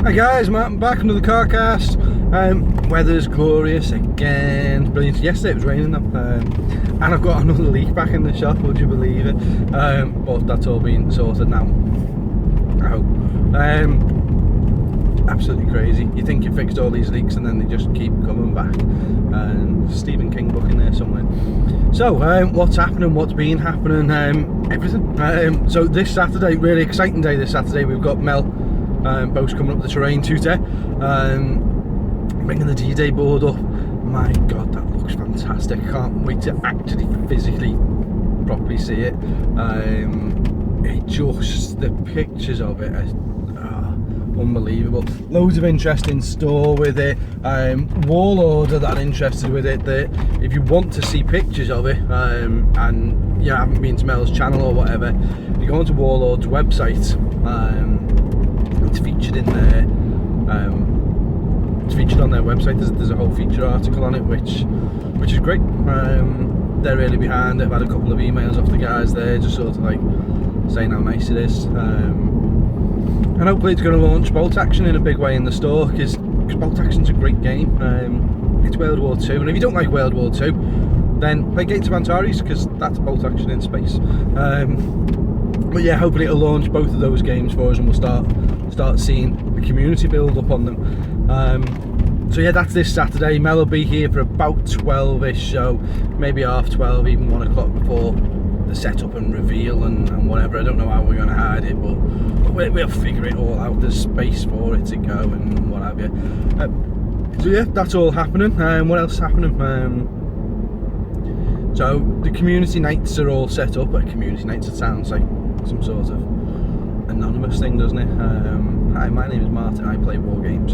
Hi guys, Martin back, another CarCast. Weather's glorious again, brilliant. Yesterday it was raining and I've got another leak back in the shop, would you believe it? But that's all been sorted now, I hope. Absolutely crazy. You think you fixed all these leaks and then they just keep coming back. Stephen King book in there somewhere. So what's happening, what's been happening, everything. So this Saturday, really exciting day this Saturday, we've got Mel boats coming up the terrain tutor, bringing the D-Day board up. My god, that looks fantastic. Can't wait to actually physically properly see it. It just, the pictures of it are unbelievable. Loads of interest in store with it. Warlord that interested with it, that if you want to see pictures of it and you haven't been to Mel's channel or whatever, you go onto Warlord's website. It's featured in there. It's featured on their website. There's a whole feature article on it, which is great. They're really behind it. I've had a couple of emails off the guys there, just sort of like saying how nice it is. And hopefully it's going to launch Bolt Action in a big way in the store, because Bolt Action's a great game. It's World War II, and if you don't like World War II, then play Gates of Antares, because that's Bolt Action in space. But yeah, hopefully it'll launch both of those games for us, and we'll start seeing the community build up on them. So yeah, that's this Saturday. Mel will be here for about 12ish, so maybe half 12, even 1 o'clock before the setup and reveal and whatever. I don't know how we're going to hide it, but we'll figure it all out. There's space for it to go and what have you. So yeah, that's all happening. What else is happening? So the community nights are all set up. Community nights, it sounds like some sort of anonymous thing, doesn't it? Hi, my name is Martin, I play war games.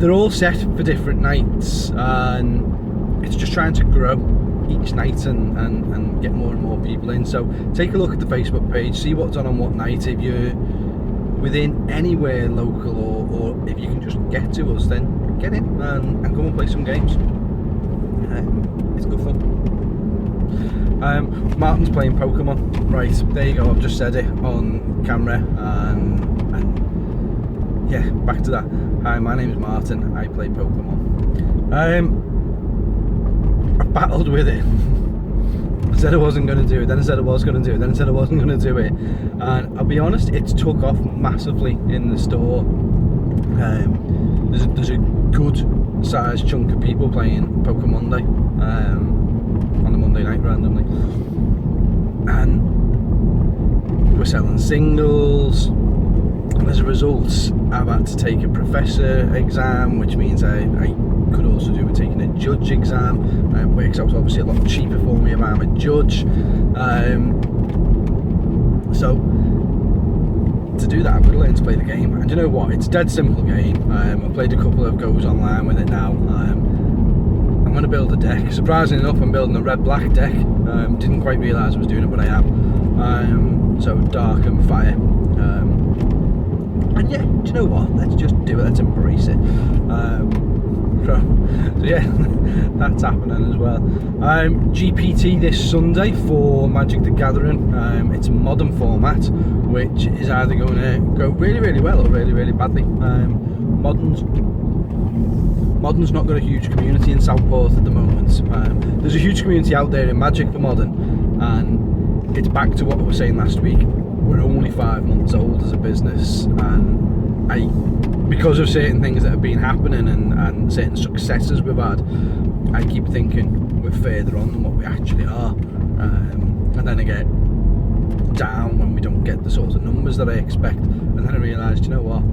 They're all set for different nights, and it's just trying to grow each night and get more and more people in. So take a look at the Facebook page, see what's on what night. If you're within anywhere local, or if you can just get to us, then get in and come and play some games. It's good fun. Martin's playing Pokemon. Right, there you go, I've just said it on camera, and yeah, back to that. Hi, my name is Martin, I play Pokemon. I battled with it. I said I wasn't going to do it, then I said I was going to do it, then I said I wasn't going to do it, and I'll be honest, it's took off massively in the store. There's a good sized chunk of people playing Pokemon Day on the Monday night randomly, and we're selling singles, and as a result I've had to take a professor exam, which means I could also do with taking a judge exam. It works out obviously a lot cheaper for me if I'm a judge. So to do that, I've got to learn to play the game, and you know what, it's a dead simple game. I've played a couple of goes online with it now. I'm going to build a deck. Surprisingly enough, I'm building a red-black deck. Didn't quite realise I was doing it, but I am. So dark and fire. And yeah, do you know what, let's just do it, let's embrace it. So yeah, that's happening as well. GPT this Sunday for Magic the Gathering. It's a modern format, which is either going to go really, really well or really, really badly. Modern's not got a huge community in Southport at the moment. There's a huge community out there in Magic for Modern, and it's back to what we were saying last week. We're only 5 months old as a business, and because of certain things that have been happening and certain successes we've had, I keep thinking we're further on than what we actually are, and then I get down when we don't get the sort of numbers that I expect, and then I realised, you know what,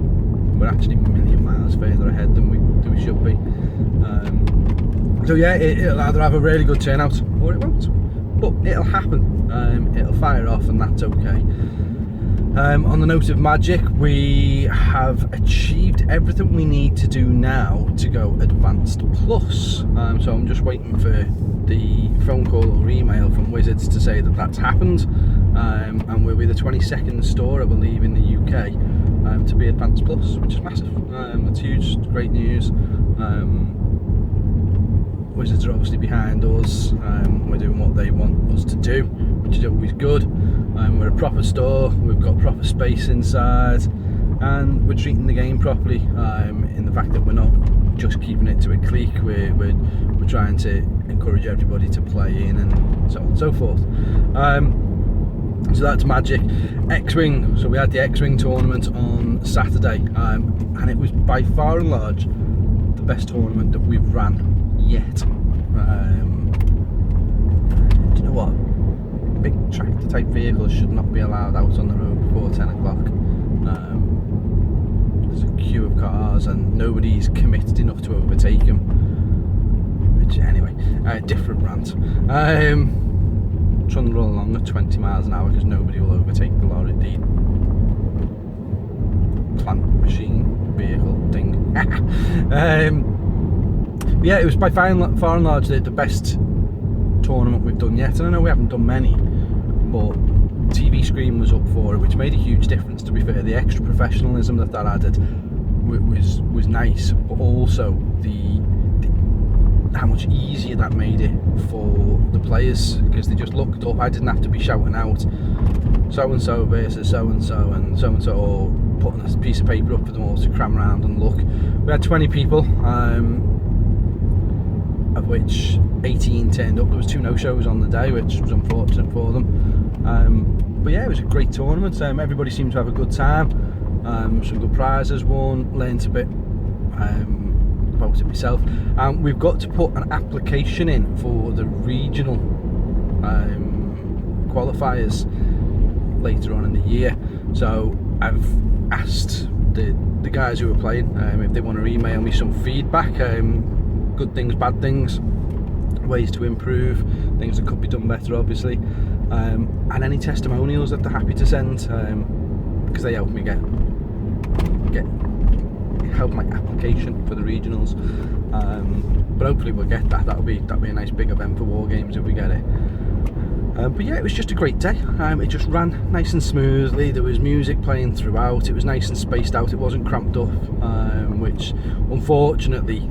we're actually a million miles further ahead than we should be. So yeah, it'll either have a really good turnout or it won't, but it'll happen. It'll fire off, and that's okay. On the note of Magic, we have achieved everything we need to do now to go Advanced Plus. So I'm just waiting for the phone call or email from Wizards to say that that's happened, and we'll be the 22nd store, I believe, in the UK to be Advanced Plus, which is massive. That's huge, great news. Wizards are obviously behind us. We're doing what they want us to do, which is always good. We're a proper store, we've got proper space inside, and we're treating the game properly, in the fact that we're not just keeping it to a clique. We're trying to encourage everybody to play in, and so on and so forth. So that's magic. X-Wing, so we had the X-Wing tournament on Saturday, and it was by far and large the best tournament that we've ran yet. Do you know what? Big tractor type vehicles should not be allowed out on the road before 10 o'clock. There's a queue of cars and nobody's committed enough to overtake them. Which, anyway, different rant. Trundle along at 20 miles an hour because nobody will overtake the plant machine vehicle thing. Yeah, it was by far and large the best tournament we've done yet, and I know we haven't done many, but TV screen was up for it, which made a huge difference. To be fair, the extra professionalism that added was nice, but also how much easier that made it for the players, because they just looked up. I didn't have to be shouting out so and so versus so and so and so and so, or putting a piece of paper up for them all to cram around and look. We had 20 people, of which 18 turned up. There was 2 no-shows on the day, which was unfortunate for them. But yeah, it was a great tournament. Everybody seemed to have a good time. Some good prizes won. Learned a bit about it myself. We've got to put an application in for the regional qualifiers later on in the year. So I've asked the guys who are playing if they want to email me some feedback. Good things, bad things, ways to improve, things that could be done better, obviously, and any testimonials that they're happy to send, because they help me help my application for the regionals. But hopefully we'll get that. That'll be a nice big event for War Games if we get it. But yeah, it was just a great day. It just ran nice and smoothly. There was music playing throughout. It was nice and spaced out. It wasn't cramped up, which unfortunately,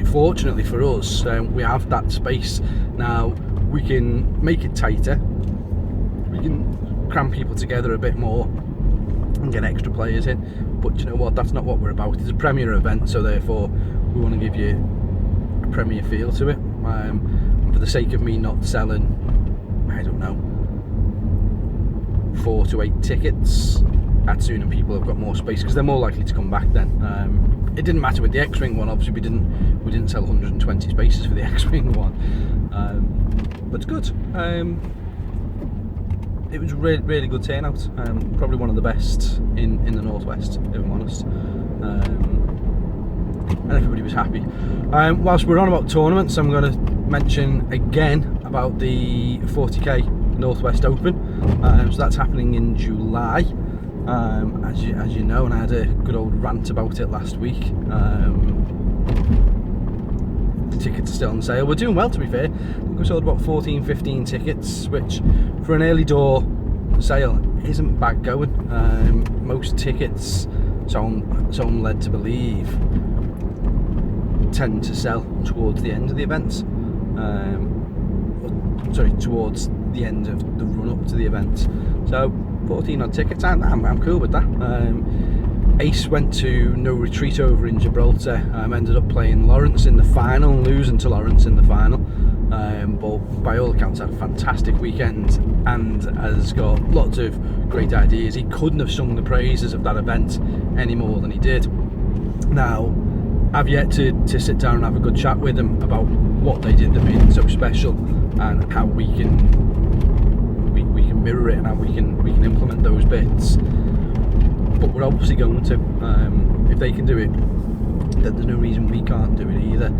fortunately for us, we have that space now. We can make it tighter. We can cram people together a bit more and get extra players in. But you know what? That's not what we're about. It's a premier event, so therefore we want to give you a premier feel to it. For the sake of me not selling, I don't know, 4 to 8 tickets at soon, and people have got more space because they're more likely to come back then. It didn't matter with the X-Wing one. Obviously we didn't sell 120 spaces for the X-Wing one, but it's good. It was really, really good turnout. Probably one of the best in the Northwest, if I'm honest. And everybody was happy. Whilst we're on about tournaments, I'm going to mention again about the 40k Northwest Open. So that's happening in July, as you know, and I had a good old rant about it last week. The tickets are still on sale. We're doing well, to be fair. I think we sold about 14-15 tickets, which for an early door sale isn't bad going. Most tickets, so I'm led to believe, tend to sell towards the end of the events. Towards the end of the run up to the event. So 14 odd tickets, and I'm cool with that. Ace went to No Retreat over in Gibraltar. Ended up playing Lawrence in the final, losing to Lawrence in the final. But by all accounts had a fantastic weekend and has got lots of great ideas. He couldn't have sung the praises of that event any more than he did. Now, I've yet to sit down and have a good chat with him about what they did that made it so special, and how we can mirror it and how we can implement those bits. But we're obviously going to. If they can do it, then there's no reason we can't do it either.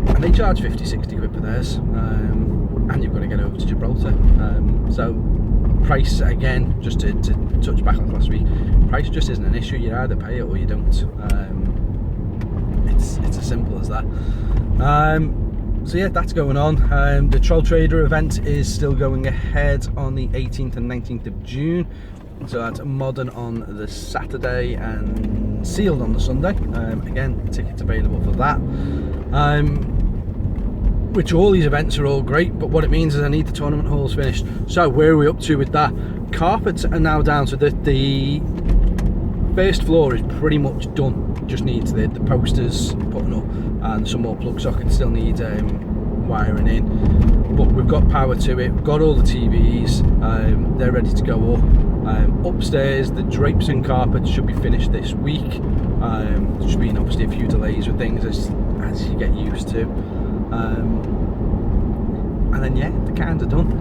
And they charge 50-60 quid for theirs, and you've got to get over to Gibraltar. So price, again, just to touch back on last week, price just isn't an issue. You either pay it or you don't. It's as simple as that. So yeah, that's going on. The Troll Trader event is still going ahead on the 18th and 19th of June. So that's Modern on the Saturday and Sealed on the Sunday. Again, tickets available for that. Which all these events are all great, but what it means is I need the tournament halls finished. So where are we up to with that? Carpets are now down, so the first floor is pretty much done. Just needs the posters putting up, and some more plug sockets still need wiring in. But we've got power to it, we've got all the TVs, they're ready to go up. Upstairs, the drapes and carpets should be finished this week. There's been obviously a few delays with things as you get used to. And then yeah, the cans are done.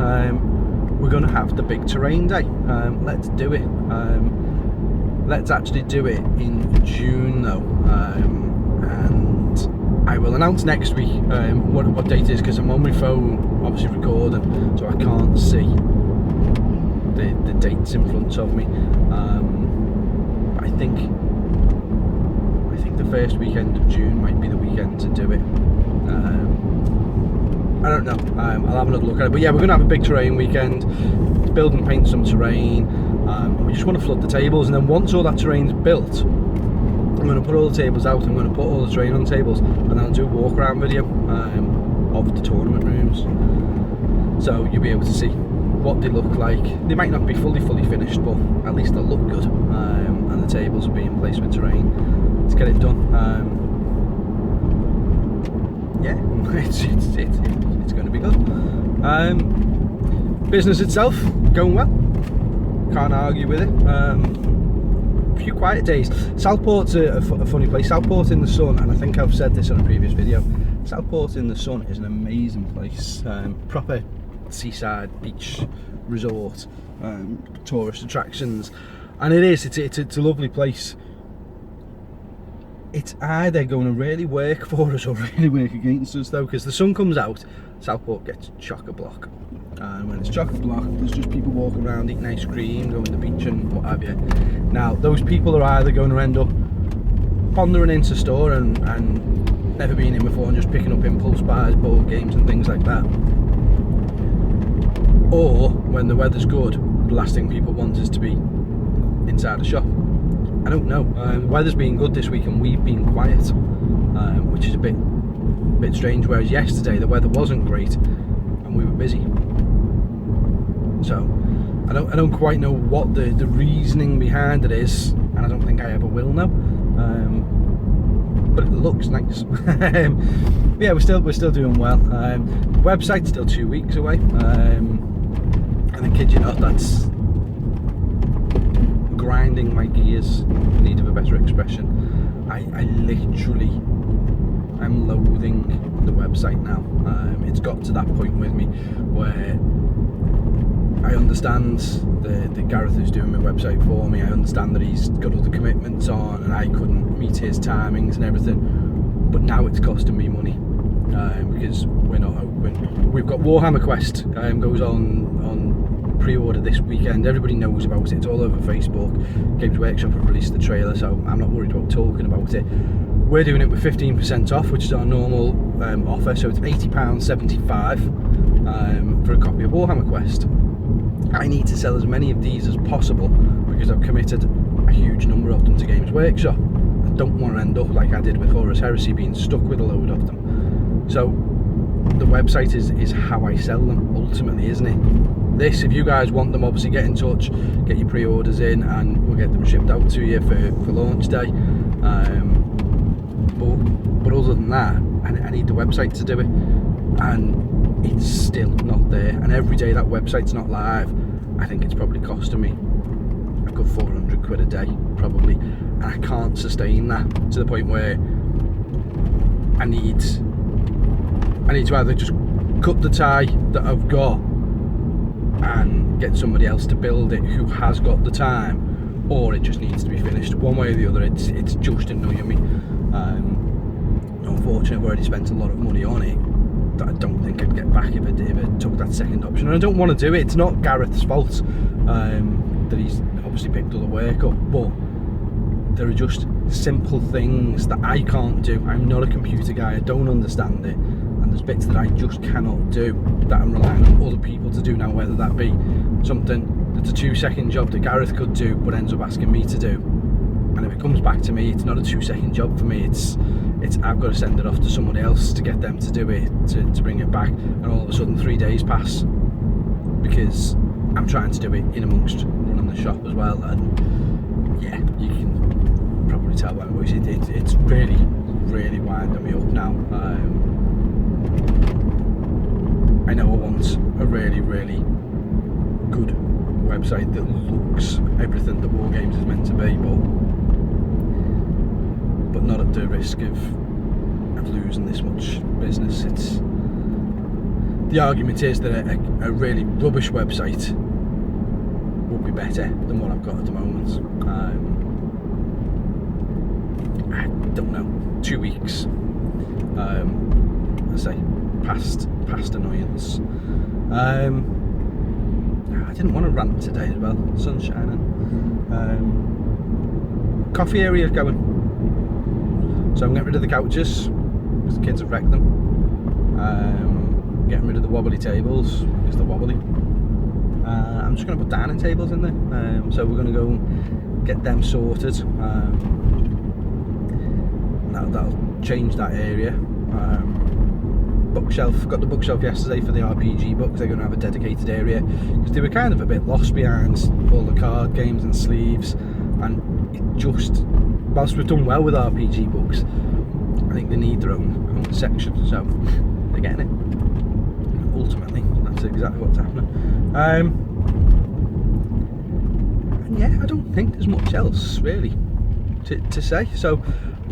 We're going to have the big terrain day. Let's do it. Let's actually do it in June though, and I will announce next week what date it is, because I'm on my phone obviously recording, so I can't see the dates in front of me. But I think the first weekend of June might be the weekend to do it. I don't know, I'll have another look at it, but yeah, we're going to have a big terrain weekend, build and paint some terrain. We just want to flood the tables, and then once all that terrain's built, I'm going to put all the tables out, I'm going to put all the terrain on tables, and then I'll do a walk around video of the tournament rooms, so you'll be able to see what they look like. They might not be fully finished, but at least they'll look good, and the tables will be in place with terrain. Let's get it done. Yeah, it's going to be good. Business itself going well, can't argue with it. A few quiet days. Southport's a funny place. Southport in the sun, and I think I've said this on a previous video, Southport in the sun is an amazing place. Proper seaside beach resort, tourist attractions, and it's a lovely place. It's either going to really work for us or really work against us though, because the sun comes out, Southport gets chock-a-block, and when it's chock-a-block, there's just people walking around eating ice cream, going to the beach and what have you. Now those people are either going to end up wandering into store and never been in before and just picking up impulse buys, board games and things like that, or when the weather's good, the last thing people want is to be inside a shop. I don't know. The weather's been good this week and we've been quiet, which is a bit strange. Whereas yesterday the weather wasn't great and we were busy. So I don't quite know what the reasoning behind it is, and I don't think I ever will know. But it looks nice. Yeah, we're still doing well. The website's still 2 weeks away, and I kid you not, that's grinding my gears, in need of a better expression. I'm loathing the website now. It's got to that point with me where I understand that Gareth is doing my website for me. I understand that he's got other commitments on and I couldn't meet his timings and everything, but now it's costing me money, because we're not open. We've got Warhammer Quest goes on pre-order this weekend. Everybody knows about it, it's all over Facebook. Games Workshop have released the trailer, so I'm not worried about talking about it. We're doing it with 15% off, which is our normal offer, so it's £80.75 for a copy of Warhammer Quest. I need to sell as many of these as possible because I've committed a huge number of them to Games Workshop. I don't want to end up like I did with Horus Heresy, being stuck with a load of them. So the website is how I sell them ultimately, isn't it? This, if you guys want them, obviously get in touch, get your pre-orders in, and we'll get them shipped out to you for launch day. But other than that, I need the website to do it, and it's still not there. And every day that website's not live, I think it's probably costing me a good 400 quid a day, probably. And I can't sustain that to the point where I need to either just cut the tie that I've got and get somebody else to build it who has got the time, or it just needs to be finished. One way or the other, it's just annoying me. Unfortunately, I've already spent a lot of money on it that I don't think I'd get back if I took that second option, and I don't want to do it. It's not Gareth's fault that he's obviously picked other work up, but there are just simple things that I can't do. I'm not a computer guy, I don't understand it, and there's bits that I just cannot do that I'm relying on other people to do now, whether that be something that's a 2-second job that Gareth could do but ends up asking me to do, and if it comes back to me, it's not a 2-second job for me, it's I've got to send it off to someone else to get them to do it, to bring it back, and all of a sudden 3 days pass because I'm trying to do it in amongst running the shop as well. And yeah, you can probably tell by my voice, it's really, really winding me up now. I know I want a really, really good website that looks everything that War Games is meant to be, but not at the risk of losing this much business. The argument is that a really rubbish website would be better than what I've got at the moment. I don't know, 2 weeks. I say past annoyance. I didn't want to rant today as well. Sun's shining. Coffee area going. So I'm getting rid of the couches because the kids have wrecked them. Getting rid of the wobbly tables because they're wobbly. I'm just going to put dining tables in there. So we're going to go get them sorted. That'll change that area. Bookshelf, got the bookshelf yesterday for the RPG books. They're going to have a dedicated area because they were kind of a bit lost behind all the card games and sleeves, and it just, whilst we've done well with RPG books, I think they need their own section, so they're getting it. Ultimately, that's exactly what's happening. And yeah, I don't think there's much else really to say, so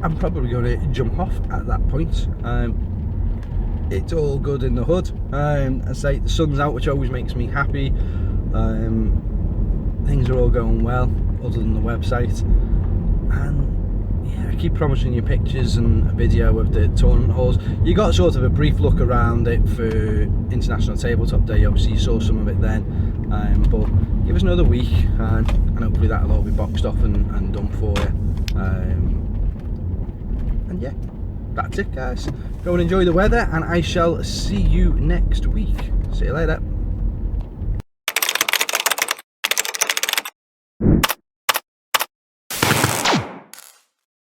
I'm probably going to jump off at that point. It's all good in the hood. I say the sun's out, which always makes me happy. Things are all going well, other than the website. And yeah, I keep promising you pictures and a video of the tournament halls. You got sort of a brief look around it for International Tabletop Day. Obviously, you saw some of it then. But give us another week, and hopefully that'll all be boxed off and done for you. And yeah, that's it, guys. Go and enjoy the weather, and I shall see you next week. See you later.